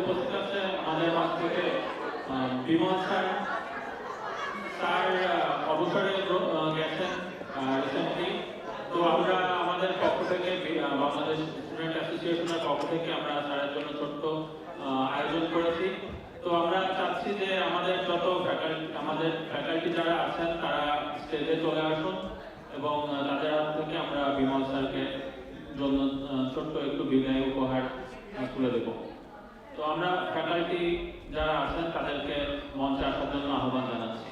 উপস্থিত আছে আমাদের মাঝ থেকে বিমল স্যার। স্যার অবসরে গেছেন রিসেন্টলি। তো আমরা আমাদের পক্ষ থেকে বাংলাদেশ স্টুডেন্ট অ্যাসোসিয়েশনের পক্ষ থেকে আমরা স্যারের জন্য ছোট্ট আয়োজন করেছি। তো আমরা চাচ্ছি যে আমাদের ফ্যাকাল্টি যারা আছেন তারা স্টেজে চলে আসুন এবং তাদের হাত থেকে আমরা বিমল স্যারকে জন্য ছোট্ট একটু বিদায় উপহার তুলে দেব। তো আমরা ফ্যাকাল্টি যারা আছেন তাদেরকে মঞ্চে আসার জন্য আহ্বান জানাচ্ছি।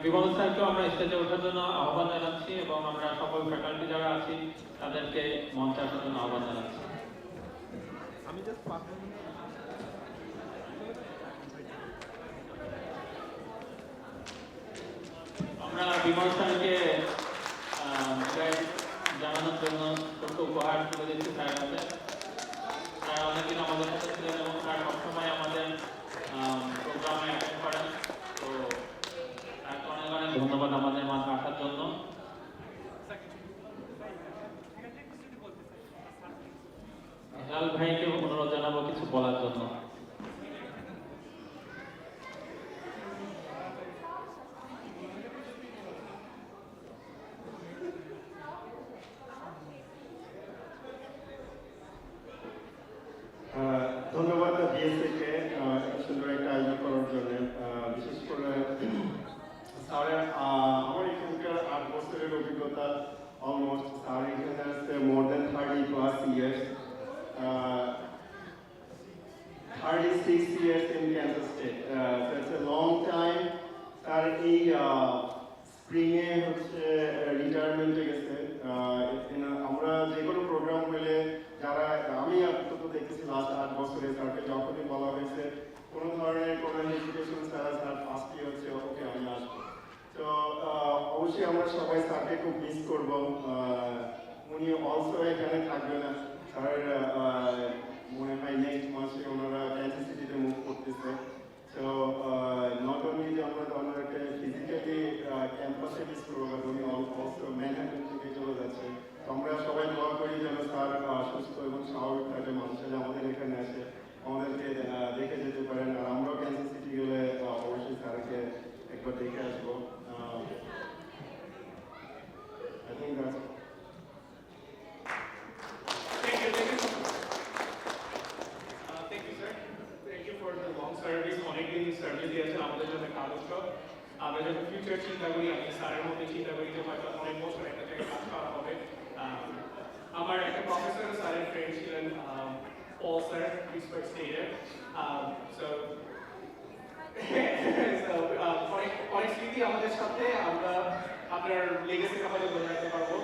বিমল স্যারকেও আমরা স্টেজে ওঠার জন্য আহ্বান জানাচ্ছি এবং আমরা সকল ফ্যাকাল্টি যারা আছি তাদেরকে মঞ্চে আসার জন্য আহ্বান জানাচ্ছি। আমরা বিমল স্যারকে জানানোর জন্য ছোট্ট উপহার তুলে দিচ্ছি স্যারের হাতে। স্যার অনেকদিন আমাদের সাথে ছিলেন এবং স্যার সবসময় আমাদের প্রোগ্রামে অ্যাটেন্ড করেন। তো তাকে অনেক অনেক ধন্যবাদ আমাদের মাঝে আসার জন্য। হেলাল ভাইকে অনুরোধ জানাবো কিছু বলার জন্য। ধন্যবাদ বিএসএকে সুন্দর একটা আয়োজন করার জন্য। বিশেষ করে স্যারের আমার এখানকার 8 বছরের অভিজ্ঞতা অলমোস্ট। স্যার এখানে আসছে মোর দেন 30+ years, 36 years in Kansas State. That's a long time. Sir এই স্প্রিংয়ে হচ্ছে রিটায়ারমেন্টে গেছে। আমরা যে কোনো প্রোগ্রাম হলে যারা আমি অন্তত দেখতেছি লাস্ট 8 বছরে স্যারকে যখনই বলা হয়েছে কোনো ধরনের কোনো হেজিটেশন ছাড়া স্যার ফার্স্টই হচ্ছে ওকে আমি আসবো। তো অবশ্যই আমরা সবাই স্যারকে খুব মিস করবো। উনি অলসো এখানে থাকবেন না। স্যার মনে হয় নেক্সট মাসে ওনারা ক্যান্সার সিটিতে মুভ করতেছে। তো নট অনলি যে আমরা ওনাকে ফিজিক্যালি ক্যাম্পাসে মিস করবো, বাট উনি অলসো ম্যানহাটন থেকে চলে যাচ্ছে। তো আমরা সবাই দোয়া করি যেন স্যার সুস্থ এবং স্বাভাবিক থাকে, মানুষের আমাদের এখানে আসে আমাদেরকে দেখে যেতে পারেন। আর আমরাও ক্যান্সার সিটি গেলে অবশ্যই স্যারকে একবার দেখে আসবো। I think that's Thank you, sir. Thank you for the long service. অনেকদিন সার্ভিস দিয়েছেন আমাদের জন্য আদর্শ। আমরা যখন ফিউচার চিন্তা করি, আমি স্যারের মধ্যে চিন্তা করি যে হয়তো অনেক বছর একটা জায়গায় কাজ করা হবে। আমার একটা প্রফেসর স্যারের ফ্রেন্ড ছিলেন পল স্যার, পিটসবার্গ স্টেটের। অনেক স্মৃতি আমাদের সাথে। আমরা আপনার লেগেসিটা হয়তো ধরে রাখতে পারবো।